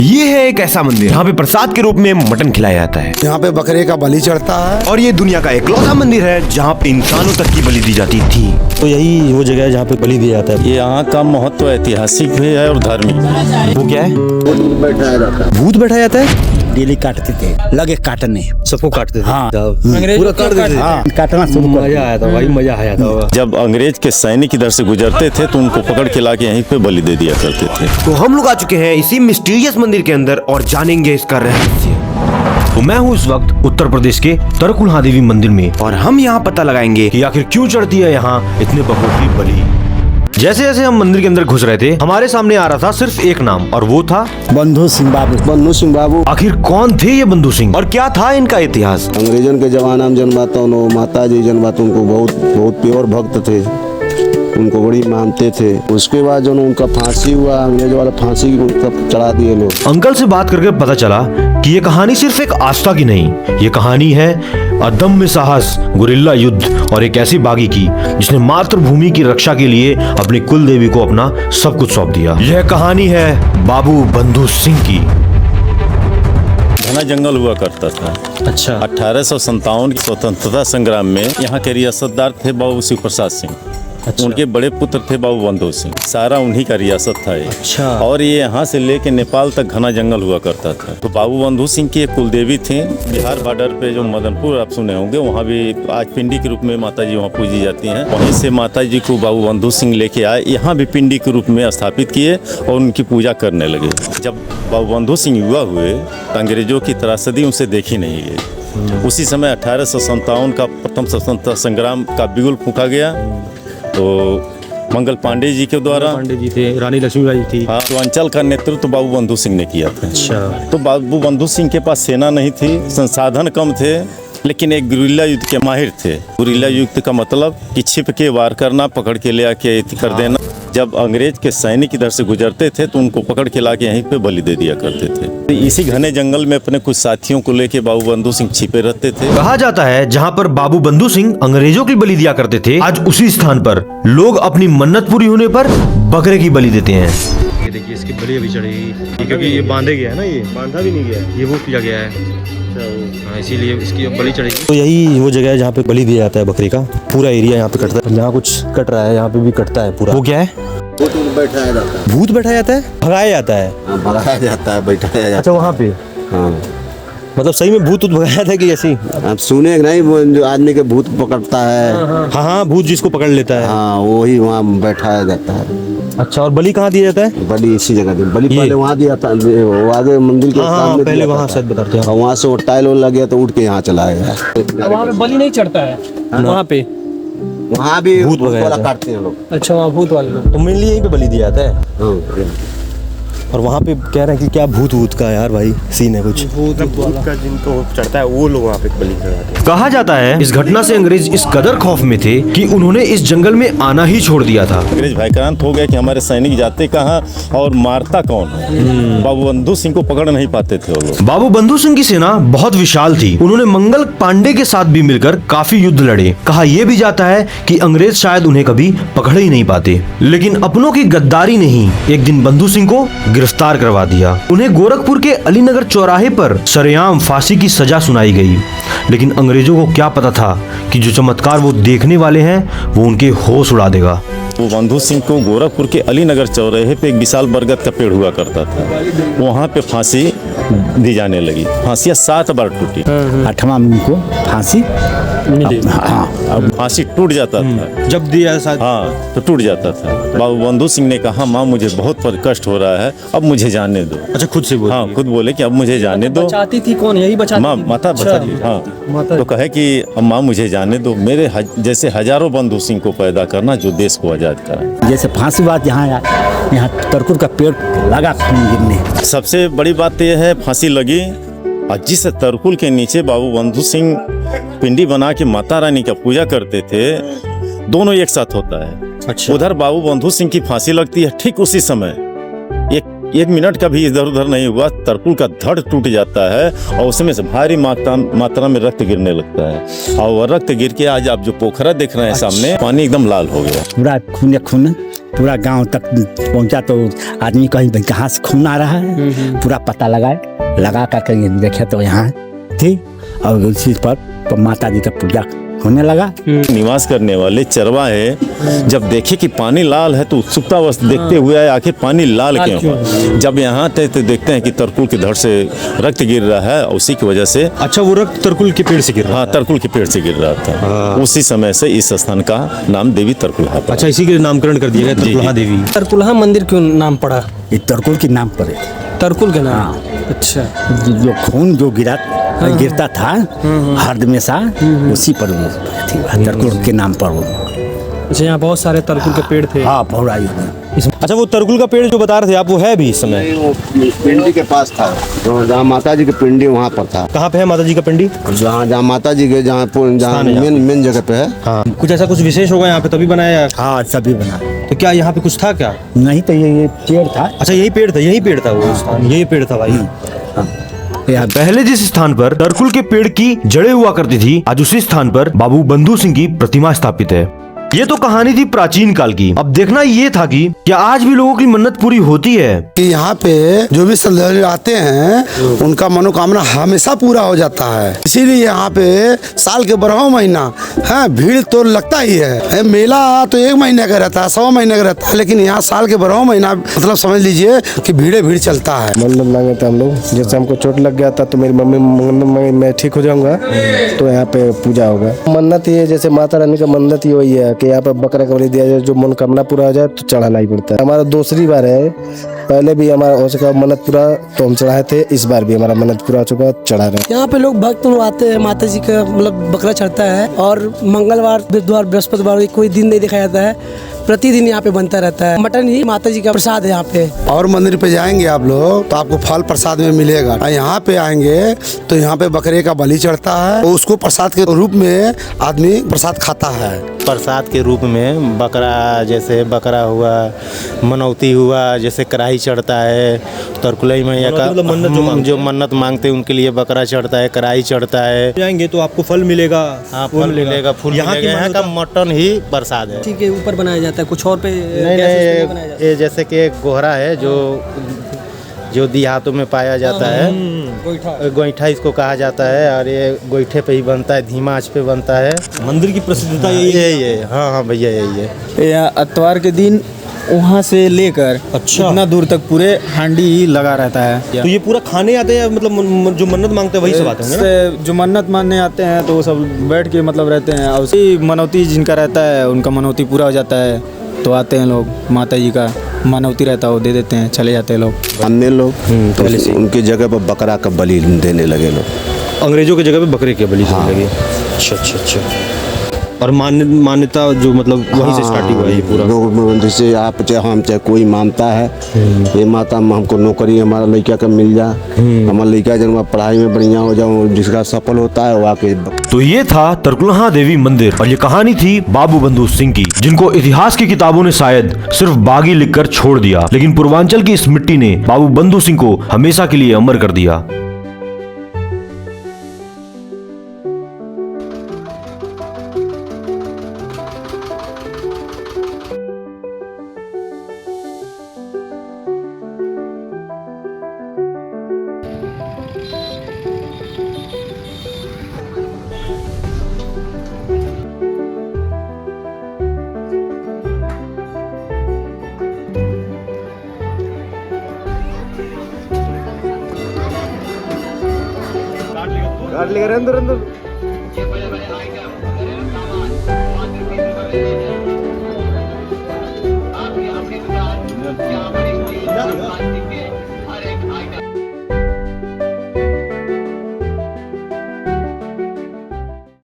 ये है एक ऐसा मंदिर जहाँ पे प्रसाद के रूप में मटन खिलाया जाता है। यहाँ पे बकरे का बलि चढ़ता है। और ये दुनिया का इकलौता मंदिर है जहाँ पे इंसानों तक की बलि दी जाती थी। तो यही वो जगह है जहाँ पे बलि दिया जाता है। ये यहाँ का महत्व ऐतिहासिक भी है और धार्मिक। वो क्या है? बैठाया जाता है। भूत बैठाया जाता है। डेली काटते थे, लगे काटने, सबको काटते थे। हाँ पूरा काट देते थे। हाँ काटना शुरू कर मजा आया था भाई, मजा आया था। जब अंग्रेज के सैनिक इधर से गुजरते थे तो उनको पकड़ के लाके यहीं पे बलि दे दिया करते थे। तो हम लोग आ चुके हैं इसी मिस्टीरियस मंदिर के अंदर और जानेंगे इसका रहस्य। तो मैं हूँ इस वक्त उत्तर प्रदेश के तरकुलहा देवी मंदिर में और हम यहाँ पता लगाएंगे कि आखिर क्यों चढ़ती है यहाँ इतने बकरों की बलि। जैसे जैसे हम मंदिर के अंदर घुस रहे थे हमारे सामने आ रहा था सिर्फ एक नाम और वो था बंधु सिंह बाबू। बन्नू सिंह बाबू आखिर कौन थे ये बंधु सिंह और क्या था इनका इतिहास। अंग्रेजन के जमाना में जन्माता माता जी जन्माता उनको बहुत प्योर भक्त थे, उनको बड़ी मानते थे। उसके बाद जो उनका फांसी हुआ, अंग्रेज वाला फांसी उनका चढ़ा दिए लोग। अंकल से बात करके पता चला कि ये कहानी सिर्फ एक आस्था की नहीं, ये कहानी है अदम्य साहस, गुरिल्ला युद्ध और एक ऐसी बागी की जिसने मातृभूमि की रक्षा के लिए अपनी कुल देवी को अपना सब कुछ सौंप दिया। यह कहानी है बाबू बंधु सिंह की। घना जंगल हुआ करता था। अच्छा। 1857 की स्वतंत्रता संग्राम में यहाँ के रियासतदार थे बाबू शिव प्रसाद सिंह। अच्छा। उनके बड़े पुत्र थे बाबू बंधु सिंह। सारा उन्हीं का रियासत था ये। अच्छा। और ये यहाँ से लेके नेपाल तक घना जंगल हुआ करता था। तो बाबू बंधु सिंह की एक कुलदेवी थी। बिहार बॉर्डर पे जो मदनपुर आप सुने होंगे, वहाँ भी आज पिंडी के रूप में माता जी वहाँ पूजी जाती हैं। वहीं से माता जी को बाबू बंधु सिंह लेके आए, यहाँ भी पिंडी के रूप में स्थापित किए और उनकी पूजा करने लगे। जब बाबू बंधु सिंह युवा हुए तो अंग्रेजों की त्रासदी उनसे देखी नहीं गई। उसी समय 1857 का प्रथम स्वतंत्रता संग्राम का बिगुल फूंका गया। तो मंगल पांडे जी के द्वारा, पांडे जी थे, रानी लक्ष्मीबाई थी। हाँ, तो अंचल का नेतृत्व बाबू बंधु सिंह ने किया था। अच्छा। तो बाबू बंधु सिंह के पास सेना नहीं थी, संसाधन कम थे, लेकिन एक गुरिल्ला युद्ध के माहिर थे। गुरिल्ला युद्ध का मतलब कि छिप के वार करना, पकड़ के ले आके कर देना। जब अंग्रेज के सैनिक इधर से गुजरते थे तो उनको पकड़ के लाके यहीं पे बलि दे दिया करते थे। तो इसी घने जंगल में अपने कुछ साथियों को लेके बाबू बंधु सिंह छिपे रहते थे। कहा जाता है जहाँ पर बाबू बंधु सिंह अंग्रेजों की बलि दिया करते थे, आज उसी स्थान पर लोग अपनी मन्नत पूरी होने पर बकरे की बलि देते हैं। ये देखिए इसकी बलि अभी चढ़ेगी क्योंकि ये बांधे गया है ना, ये बांधा भी नहीं गया है, ये वो किया गया है। हाँ, इसीलिए इसकी अब बलि चढ़ेगी। तो यही वो जगह है जहाँ पे बलि दिया जाता है बकरी का। पूरा एरिया यहाँ पे कटता है, जहाँ कुछ कट रहा है यहाँ पे भी कटता है पूरा। वो क्या है? बैठाया जाता है। भूत बैठाया जाता है, भगाया जाता है। हाँ, भगाया जाता है, बैठाया जाता अच्छा, वहाँ पे है। हाँ, मतलब सही में भूत भगाया था कि ऐसी? आप सुने नहीं, वो जो आदमी के भूत पकड़ता है। हाँ हाँ, भूत जिसको पकड़ लेता है। हाँ, वही वहाँ बैठाया जाता है। अच्छा, और बलि कहाँ दिया जाता है? बलि इसी जगह दी। बलि ये? पहले वहाँ दिया था, वो आगे मंदिर के हाँ, सामने पहले दिया वहाँ था। शायद बताते हैं। और वहाँ से वो टाइल लग गया तो उठ के यहाँ चला गया। वहाँ पे बलि नहीं चढ़ता है वहाँ पे। वहाँ भी भूत भूत भगाया वाला था। काटते हैं लोग। अच्छा, वहाँ भूत वाले लोग। तो मेनली यहीं पे बलि दिया जाता है। हाँ, और वहाँ पे कह रहे हैं कि क्या भूत वूत का यार भाई सीन है कुछ। भूत का जिनको चढ़ता है वो लोग वहाँ पे बलि चढ़ाते हैं। कहा जाता है इस घटना से अंग्रेज इस कदर खौफ में थे कि उन्होंने इस जंगल में आना ही छोड़ दिया था। अंग्रेज भयक्रांत हो गया कि हमारे सैनिक जाते कहाँ और मारता कौन है। बाबू बंधु सिंह को पकड़ नहीं पाते थे वो लोग। बाबू बंधु सिंह की सेना बहुत विशाल थी। उन्होंने मंगल पांडे के साथ भी मिलकर काफी युद्ध लड़े। कहा यह भी जाता है कि अंग्रेज शायद उन्हें कभी पकड़ ही नहीं पाते, लेकिन अपनों की गद्दारी ने ही एक दिन बंधु सिंह को गिरफ्तार करवा दिया। उन्हें गोरखपुर के अलीनगर चौराहे पर सरेआम फांसी की सजा सुनाई गई। लेकिन अंग्रेजों को क्या पता था कि जो चमत्कार वो देखने वाले हैं वो उनके होश उड़ा देगा। वो बंधु सिंह को गोरखपुर के अलीनगर चौराहे पे एक विशाल बरगद का पेड़ हुआ करता था, वहाँ पे फांसी दी जाने लगी। फांसियाँ 7 बार टूटी। 8वां में उनको फांसी मिली। हाँ, अब फांसी टूट जाता था जब दिया शायद। हाँ, तो टूट जाता था। बाबू बंधु सिंह ने कहा माँ मुझे बहुत कष्ट हो रहा है, अब मुझे जाने दो। अच्छा, खुद से बोल। हाँ, खुद बोले कि अब मुझे जाने दो। बचाती थी कौन? यही बचाती माँ थी? माता अच्छा। बचाती। हाँ, तो कहे कि अब माँ मुझे जाने दो, मेरे जैसे हजारों बंधु सिंह को पैदा करना जो देश को आजाद कराए। जैसे फांसी बात यहाँ तरकुल का पेड़ लगा गिरने। सबसे बड़ी बात यह है फांसी लगी और जिस तरकुल के नीचे बाबू बंधु सिंह पिंडी बना के माता रानी का पूजा करते थे, दोनों एक साथ होता है। अच्छा। उधर बाबू बंधु सिंह की फांसी लगती है, ठीक उसी समय एक 1 मिनट का भी इधर उधर नहीं हुआ, तरकुल का धड़ टूट जाता है और उसमें से भारी मात्रा में रक्त गिरने लगता है। और वह रक्त गिर के आज आप जो पोखरा देख रहे हैं सामने, पानी एकदम लाल हो गया। पूरा खून खून पूरा गांव तक पहुंचा, तो आदमी कहीं भाई कहाँ से खून आ रहा है, पूरा पता लगा करके देखे तो यहाँ थी। और उसी पर माता जी का पूजा होने लगा। निवास करने वाले चरवाहे जब देखे कि पानी लाल है तो उत्सुकतावश देखते हुए आए, आखिर पानी लाल क्यों। जब यहाँ थे तो देखते हैं कि तरकुल के धड़ से रक्त गिर रहा है, उसी की वजह से। अच्छा, वो रक्त तरकुल के पेड़ से गिर रहा हाँ, तरकुल के पेड़ से गिर रहा था। उसी समय से इस स्थान का नाम देवी तरकुलहा पड़ा। अच्छा, इसी के नामकरण कर दिया गया तरकुलहा देवी। तरकुलहा मंदिर क्यों नाम पड़ा? ये तरकुल के नाम पर है। तरकुल के नाम? अच्छा। जो खून जो गिरता था हर हमेशा, उसी पर तरकुल के नाम पर वो। अच्छा, यहाँ बहुत सारे तरकुल के पेड़ थे। हाँ, बहुत। अच्छा, वो तरकुल का पेड़ जो बता रहे थे आप, वो है भी इस समय? वो पिंडी के पास था, जहाँ माता जी की पिंडी वहाँ पर था। कहाँ पे है माता जी का पिंडी? जहाँ माता जी के जहाँ मेन जगह पे है। हाँ, कुछ ऐसा कुछ विशेष होगा यहाँ पे तभी बनाया? हाँ, सभी बना। तो क्या यहाँ पे कुछ था क्या? नहीं, तो ये पेड़ था। अच्छा, यही पेड़ था वो स्थान, यही पेड़ था भाई। पहले जिस स्थान पर तरकुल के पेड़ की जड़ें हुआ करती थी, आज उसी स्थान पर बाबू बंधु सिंह की प्रतिमा स्थापित है। ये तो कहानी थी प्राचीन काल की। अब देखना ये था कि क्या आज भी लोगों की मन्नत पूरी होती है। कि यहाँ पे जो भी श्रद्धालु आते हैं उनका मनोकामना हमेशा पूरा हो जाता है। इसीलिए यहाँ पे साल के 12वां महीना है भीड़ तो लगता ही है। मेला तो 1 महीने का रहता है, 1.25 महीने का रहता है, लेकिन यहाँ साल के 12वां महीना मतलब समझ लीजिए कि भीड़ चलता है। मन्नत मांगे थे हम लोग, जैसे हमको चोट लग गया था तो मेरी मम्मी मैं ठीक हो जाऊंगा तो यहाँ पे पूजा होगा। मन्नत ये जैसे माता रानी का मन्नत ही वही है कि यहाँ पे बकरा का बलि दिया जाए, जो मनोकामना पूरा हो जाए तो चढ़ाना ही पड़ता है। हमारा दूसरी बार है, पहले भी हमारा हो चुका मन्नत पूरा तो हम चढ़ाए थे, इस बार भी हमारा मन्नत पूरा हो चुका, चढ़ा रहे। यहाँ पे लोग भक्त आते हैं, माता जी का मतलब बकरा चढ़ता है और मंगलवार, बुधवार, बृहस्पतिवार कोई दिन नहीं दिखाया जाता है, प्रतिदिन यहाँ पे बनता रहता है। मटन ही माता जी का प्रसाद है यहाँ पे। और मंदिर पे जाएंगे आप लोग तो आपको फल प्रसाद में मिलेगा। यहाँ पे आएंगे तो यहाँ पे बकरे का बलि चढ़ता है, तो उसको प्रसाद के रूप में आदमी प्रसाद खाता है। प्रसाद के रूप में बकरा, जैसे बकरा हुआ, मनौती हुआ, जैसे कढ़ाई चढ़ता है, तरकुलई मैया का जो मन्नत मांगते हैं उनके लिए बकरा चढ़ता है, कढ़ाई चढ़ता है। जाएंगे तो आपको फल मिलेगा। हाँ, फल मिलेगा, फूल मिलेगा। यहाँ का मटन ही प्रसाद है। ठीक है, ऊपर बनाया जाता है, कुछ और पे नहीं, ये जैसे कि एक गोहरा है जो देहातों में पाया जाता है, गोईठा इसको कहा जाता है, और ये गोईठे पे ही बनता है, धीमा आंच पे बनता है। मंदिर की प्रसिद्धता यही है। हाँ भैया, यही है। यहाँ इतवार के दिन वहाँ से लेकर इतना दूर तक पूरे हांडी ही लगा रहता है। तो ये पूरा खाने आते हैं, मतलब जो मन्नत मांगते हैं वही सब आते हैं? जो मन्नत मानने आते हैं तो वो सब बैठ के मतलब रहते हैं, और उसी मनौती जिनका रहता है उनका मनौती पूरा हो जाता है तो आते हैं लोग, माता जी का मनौती रहता है वो दे देते हैं, चले जाते हैं लोग। अन्य लोग तो उनकी जगह पर बकरा का बलि देने लगे लोग, अंग्रेजों की जगह पे बकरे के बलि देने लगे। अच्छा। और मान्यता जो मतलब वहीं से स्टार्टिंग हुआ ये पूरा। लोग जैसे आप चाहे कोई मानता है, ये माता हमको नौकरी हमारा लड़का का मिल जा, हमारा लड़का जब पढ़ाई में बढ़िया हो जाओ, जिसका सफल होता है वो आके। तो ये था तरकुलहा देवी मंदिर और ये कहानी थी बाबू बंधु सिंह की, जिनको इतिहास की किताबों ने शायद सिर्फ बागी लिखकर छोड़ दिया, लेकिन पूर्वांचल की इस मिट्टी ने बाबू बंधु सिंह को हमेशा के लिए अमर कर दिया। गाड़ी लेकर अंदर अंदर